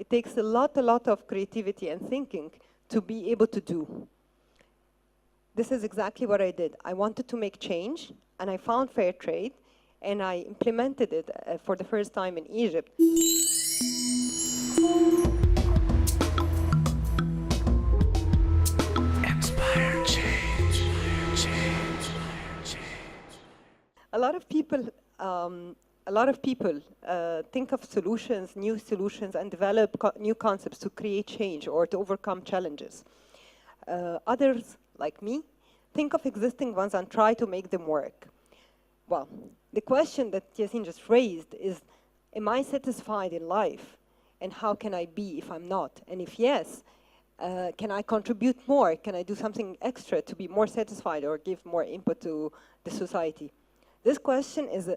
It takes a lot of creativity and thinking to be able to do. This is exactly what I did. I wanted to make change, and I found fair trade, and I implemented it for the first time in Egypt. Inspire change. A lot of people think of solutions, new solutions, and develop new concepts to create change or to overcome challenges. Others, like me, think of existing ones and try to make them work. Well, the question that Yassine just raised is, am I satisfied in life? And how can I be if I'm not? And if yes, can I contribute more? Can I do something extra to be more satisfied or give more input to the society? This question is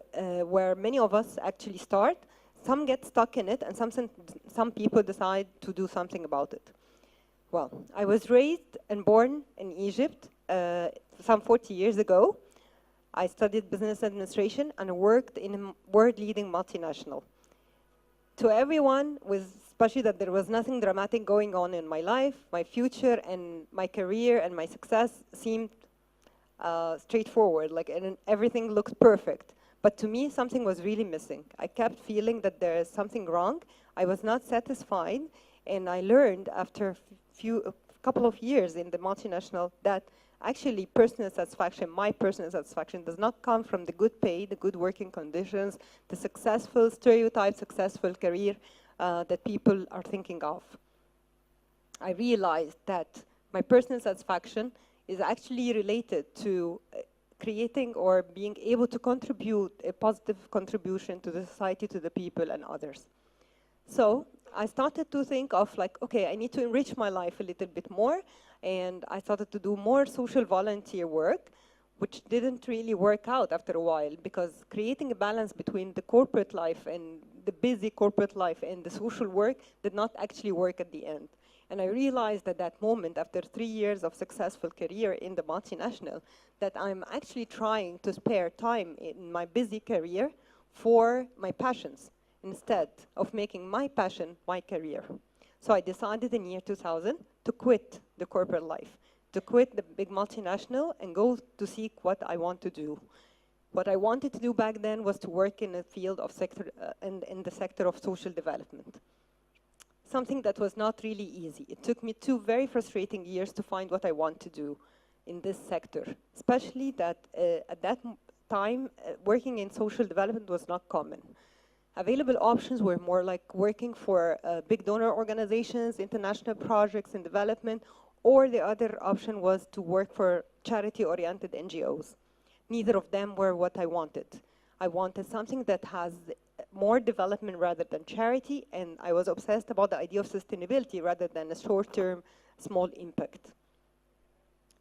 where many of us actually start. Some get stuck in it, and some people decide to do something about it. Well, I was raised and born in Egypt some 40 years ago. I studied business administration and worked in a world-leading multinational. To everyone, especially that there was nothing dramatic going on in my life, my future and my career and my success seemed straightforward, and everything looked perfect. But to me, something was really missing. I kept feeling that there is something wrong. I was not satisfied, and I learned after a couple of years in the multinational that actually personal satisfaction, my personal satisfaction, does not come from the good pay, the good working conditions, the successful, stereotyped successful career that people are thinking of. I realized that my personal satisfaction is actually related to creating or being able to contribute a positive contribution to the society, to the people and others. So I started to think of okay, I need to enrich my life a little bit more, and I started to do more social volunteer work, which didn't really work out after a while, because creating a balance between the corporate life and the busy corporate life and the social work did not actually work at the end. And I realized at that moment, after 3 years of successful career in the multinational, that I'm actually trying to spare time in my busy career for my passions, instead of making my passion my career. So I decided in year 2000 to quit the corporate life, to quit the big multinational and go to seek what I want to do. What I wanted to do back then was to work in a field of in the sector of social development. Something that was not really easy. It took me 2 very frustrating years to find what I want to do in this sector, especially that at that time, working in social development was not common. Available options were more like working for big donor organizations, international projects in development, or the other option was to work for charity-oriented NGOs. Neither of them were what I wanted. I wanted something that has more development rather than charity, and I was obsessed about the idea of sustainability rather than a short-term, small impact.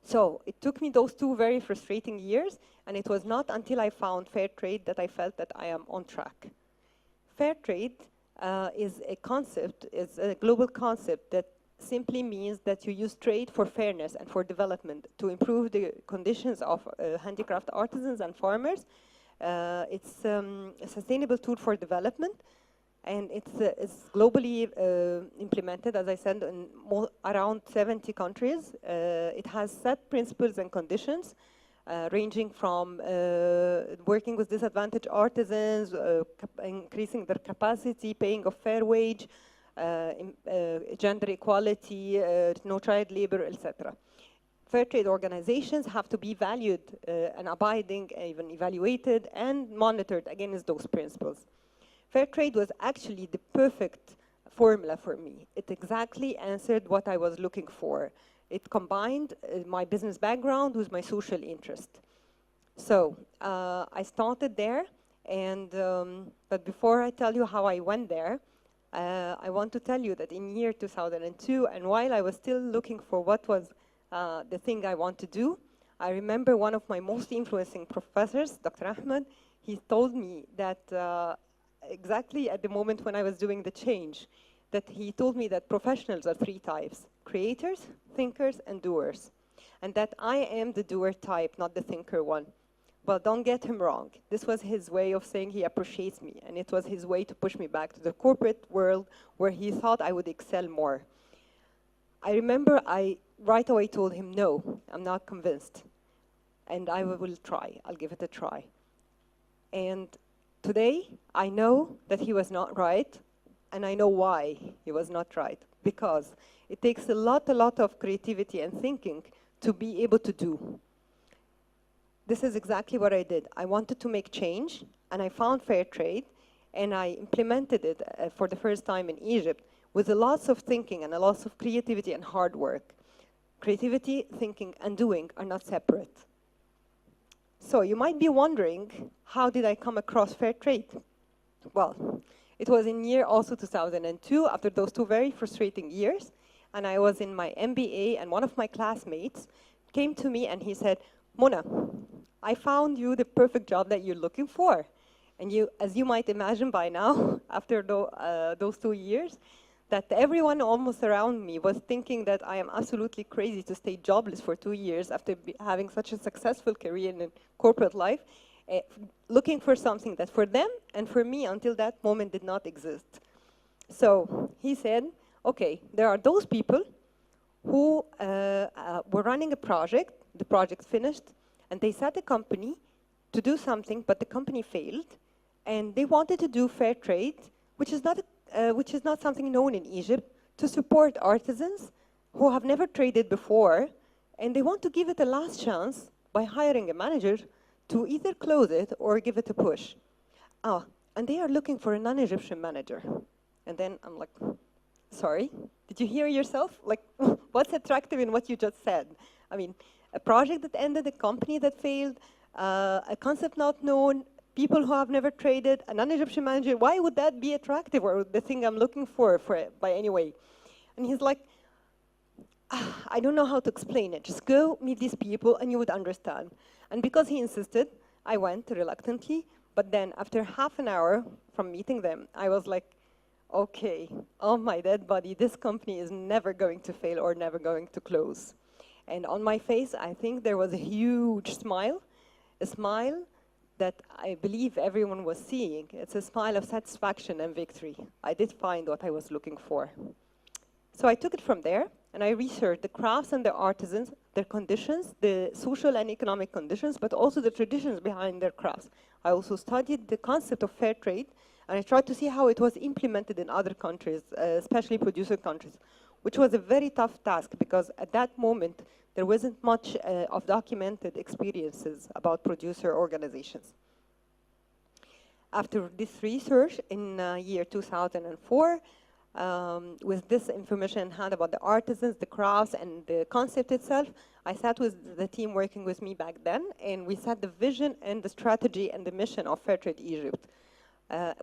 So it took me those 2 very frustrating years, and it was not until I found fair trade that I felt that I am on track. Fair trade is a concept, is a global concept that simply means that you use trade for fairness and for development to improve the conditions of handicraft artisans and farmers. It's a sustainable tool for development, and it's globally implemented, as I said, in around 70 countries. It has set principles and conditions, ranging from working with disadvantaged artisans, increasing their capacity, paying a fair wage, gender equality, no child labor, etc. Fair trade organizations have to be valued and abiding, even evaluated and monitored against those principles. Fair trade was actually the perfect formula for me. It exactly answered what I was looking for. It combined my business background with my social interest. So I started there, and but before I tell you how I went there, I want to tell you that in year 2002, and while I was still looking for what was the thing I want to do, I remember one of my most influencing professors, Dr. Ahmed, he told me that exactly at the moment when I was doing the change, that he told me that professionals are 3 types: creators, thinkers, and doers. And that I am the doer type, not the thinker one. Well, don't get him wrong. This was his way of saying he appreciates me, and it was his way to push me back to the corporate world where he thought I would excel more. I remember I right away told him, no, I'm not convinced, and I will try. I'll give it a try. And today, I know that he was not right, and I know why he was not right. Because it takes a lot of creativity and thinking to be able to do. This is exactly what I did. I wanted to make change, and I found fair trade, and I implemented it for the first time in Egypt with a lot of thinking and a lot of creativity and hard work. Creativity, thinking, and doing are not separate. So you might be wondering, how did I come across fair trade? Well, it was in year also 2002, after those 2 very frustrating years, and I was in my MBA, and one of my classmates came to me and he said, Mona, I found you the perfect job that you're looking for. And you, as you might imagine by now, after those 2 years, that everyone almost around me was thinking that I am absolutely crazy to stay jobless for 2 years after having such a successful career in corporate life, looking for something that for them and for me until that moment did not exist. So he said, okay, there are those people who were running a project, the project finished, and they set a company to do something, but the company failed, and they wanted to do fair trade, which is not something known in Egypt, to support artisans who have never traded before, and they want to give it a last chance by hiring a manager to either close it or give it a push. And they are looking for a non-Egyptian manager. And then I'm like, sorry, did you hear yourself? Like, what's attractive in what you just said? I mean, a project that ended, a company that failed, a concept not known, people who have never traded, a non-Egyptian manager, why would that be attractive or the thing I'm looking for by any way? And he's like, I don't know how to explain it. Just go meet these people and you would understand. And because he insisted, I went reluctantly. But then after half an hour from meeting them, I was like, okay, on my dead body, this company is never going to fail or never going to close. And on my face, I think there was a huge smile, a smile that I believe everyone was seeing. It's a smile of satisfaction and victory. I did find what I was looking for. So I took it from there, and I researched the crafts and the artisans, their conditions, the social and economic conditions, but also the traditions behind their crafts. I also studied the concept of fair trade, and I tried to see how it was implemented in other countries, especially producer countries, which was a very tough task because at that moment, there wasn't much of documented experiences about producer organizations. After this research in year 2004, with this information in hand about the artisans, the crafts, and the concept itself, I sat with the team working with me back then, and we set the vision and the strategy and the mission of Fairtrade Egypt.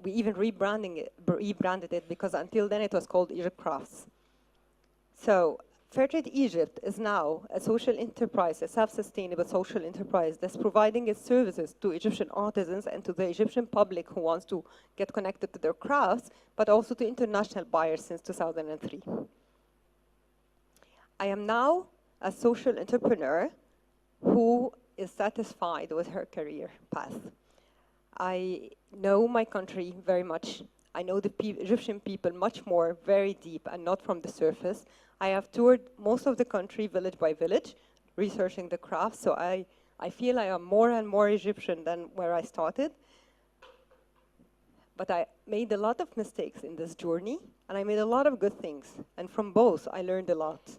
We even rebranded it because until then it was called Egypt Crafts. So Fairtrade Egypt is now a social enterprise, a self-sustainable social enterprise that's providing its services to Egyptian artisans and to the Egyptian public who wants to get connected to their crafts, but also to international buyers since 2003. I am now a social entrepreneur who is satisfied with her career path. I know my country very much. I know the Egyptian people much more, very deep, and not from the surface. I have toured most of the country, village by village, researching the crafts, so I feel I am more and more Egyptian than where I started. But I made a lot of mistakes in this journey, and I made a lot of good things. And from both, I learned a lot.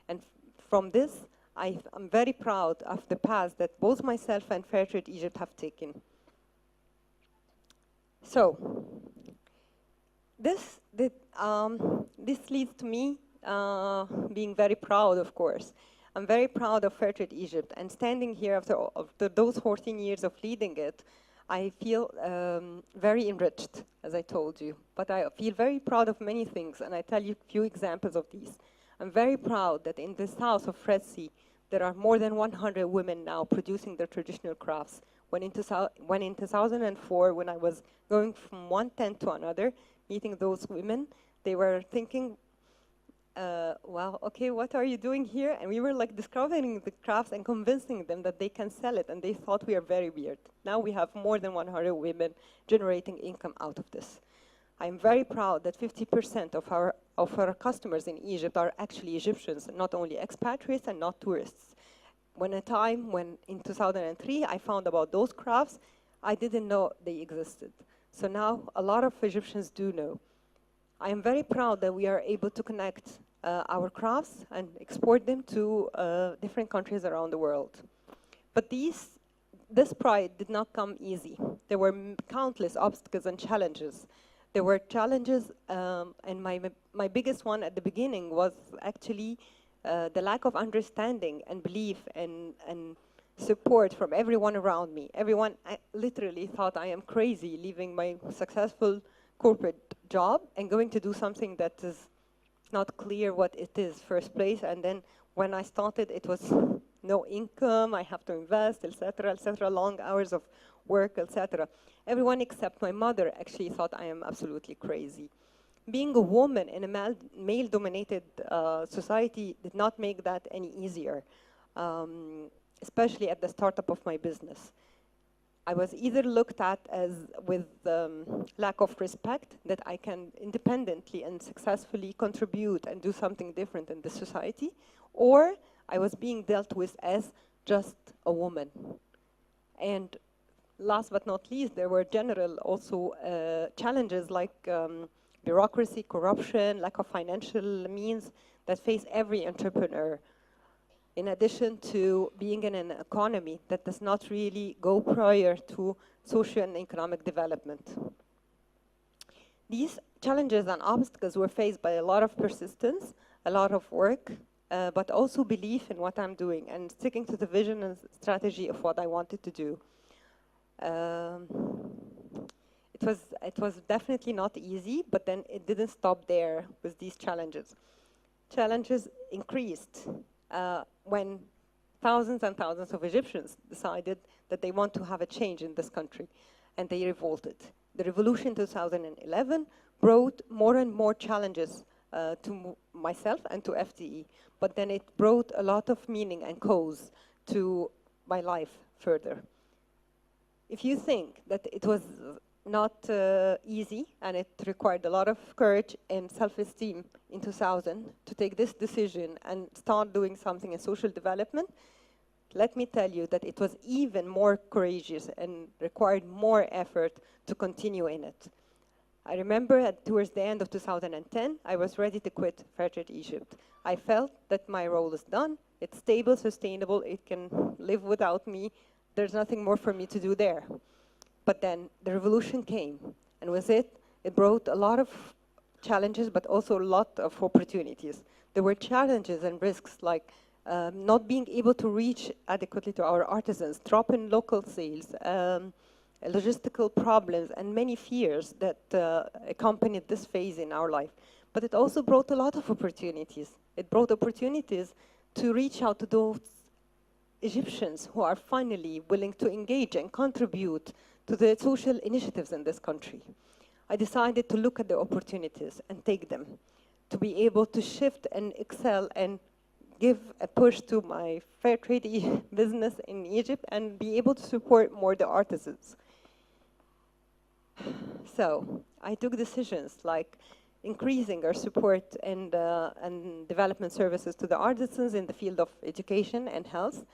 And from this, I'm very proud of the path that both myself and Fairtrade Egypt have taken. So, this leads to me being very proud, of course. I'm very proud of Fairtrade Egypt, and standing here after those 14 years of leading it, I feel very enriched, as I told you. But I feel very proud of many things, and I tell you a few examples of these. I'm very proud that in the south of Red Sea, there are more than 100 women now producing their traditional crafts. When in 2004, when I was going from one tent to another, meeting those women, they were thinking, well, okay, what are you doing here? And we were like discovering the crafts and convincing them that they can sell it, and they thought we are very weird. Now we have more than 100 women generating income out of this. I'm very proud that 50% of our customers in Egypt are actually Egyptians, not only expatriates and not tourists. When in 2003, I found about those crafts, I didn't know they existed. So now a lot of Egyptians do know. I am very proud that we are able to connect our crafts and export them to different countries around the world. But this pride did not come easy. There were countless obstacles and challenges. There were challenges, and my biggest one at the beginning was actually the lack of understanding and belief and support from everyone around me. Everyone literally thought I am crazy, leaving my successful corporate job and going to do something that is not clear what it is first place. And then when I started, it was no income, I have to invest, etc., long hours of work, etc. Everyone except my mother actually thought I am absolutely crazy. Being a woman in a male-dominated society did not make that any easier, especially at the startup of my business. I was either looked at as with lack of respect, that I can independently and successfully contribute and do something different in the society, or I was being dealt with as just a woman. And last but not least, there were general also challenges like bureaucracy, corruption, lack of financial means that face every entrepreneur. In addition to being in an economy that does not really go prior to social and economic development. These challenges and obstacles were faced by a lot of persistence, a lot of work, but also belief in what I'm doing and sticking to the vision and strategy of what I wanted to do. It was definitely not easy, but then it didn't stop there with these challenges. Challenges increased when thousands and thousands of Egyptians decided that they want to have a change in this country, and they revolted. The revolution in 2011 brought more and more challenges to myself and to FTE, but then it brought a lot of meaning and cause to my life further. If you think that it was not easy and it required a lot of courage and self-esteem in 2000 to take this decision and start doing something in social development, let me tell you that it was even more courageous and required more effort to continue in it. I remember towards the end of 2010, I was ready to quit Fairtrade Egypt. I felt that my role is done, it's stable, sustainable, it can live without me, there's nothing more for me to do there. But then the revolution came, and with it, it brought a lot of challenges, but also a lot of opportunities. There were challenges and risks like not being able to reach adequately to our artisans, drop in local sales, logistical problems, and many fears that accompanied this phase in our life. But it also brought a lot of opportunities. It brought opportunities to reach out to those Egyptians who are finally willing to engage and contribute to the social initiatives in this country. I decided to look at the opportunities and take them, to be able to shift and excel and give a push to my fair trade business in Egypt and be able to support more the artisans. So I took decisions like increasing our support and development services to the artisans in the field of education and health,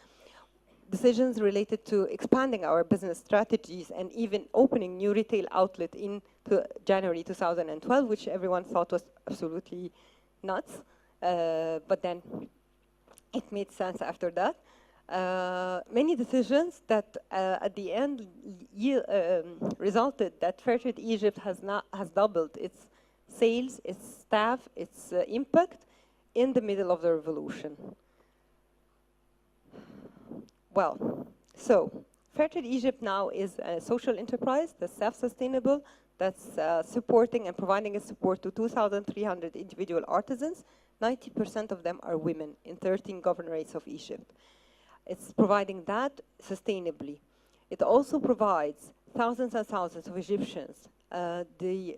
decisions related to expanding our business strategies and even opening new retail outlet in January 2012, which everyone thought was absolutely nuts, but then it made sense after that. Many decisions that at the end resulted that Fairtrade Egypt has doubled its sales, its staff, its impact in the middle of the revolution. Well, so Fairtrade Egypt now is a social enterprise that's self-sustainable, that's supporting and providing a support to 2,300 individual artisans. 90% of them are women in 13 governorates of Egypt. It's providing that sustainably. It also provides thousands and thousands of Egyptians the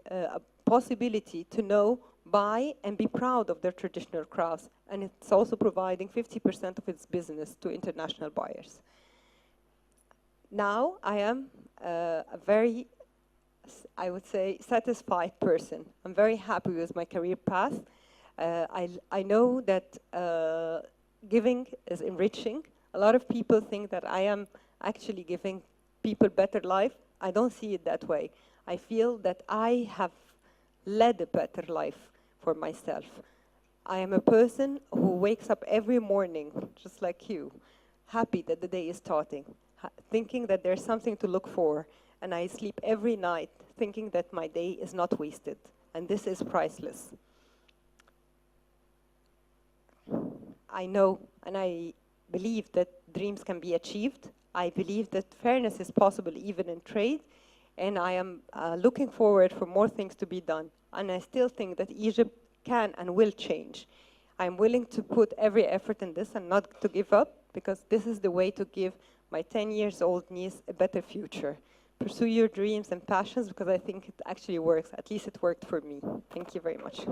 possibility to know buy and be proud of their traditional crafts. And it's also providing 50% of its business to international buyers. Now I am a very, I would say, satisfied person. I'm very happy with my career path. I know that giving is enriching. A lot of people think that I am actually giving people better life. I don't see it that way. I feel that I have led a better life for myself. I am a person who wakes up every morning, just like you, happy that the day is starting, thinking that there's something to look for, and I sleep every night thinking that my day is not wasted, and this is priceless. I know and I believe that dreams can be achieved. I believe that fairness is possible even in trade, and I am looking forward for more things to be done. And I still think that Egypt can and will change. I'm willing to put every effort in this and not to give up, because this is the way to give my 10-year-old niece a better future. Pursue your dreams and passions, because I think it actually works. At least it worked for me. Thank you very much.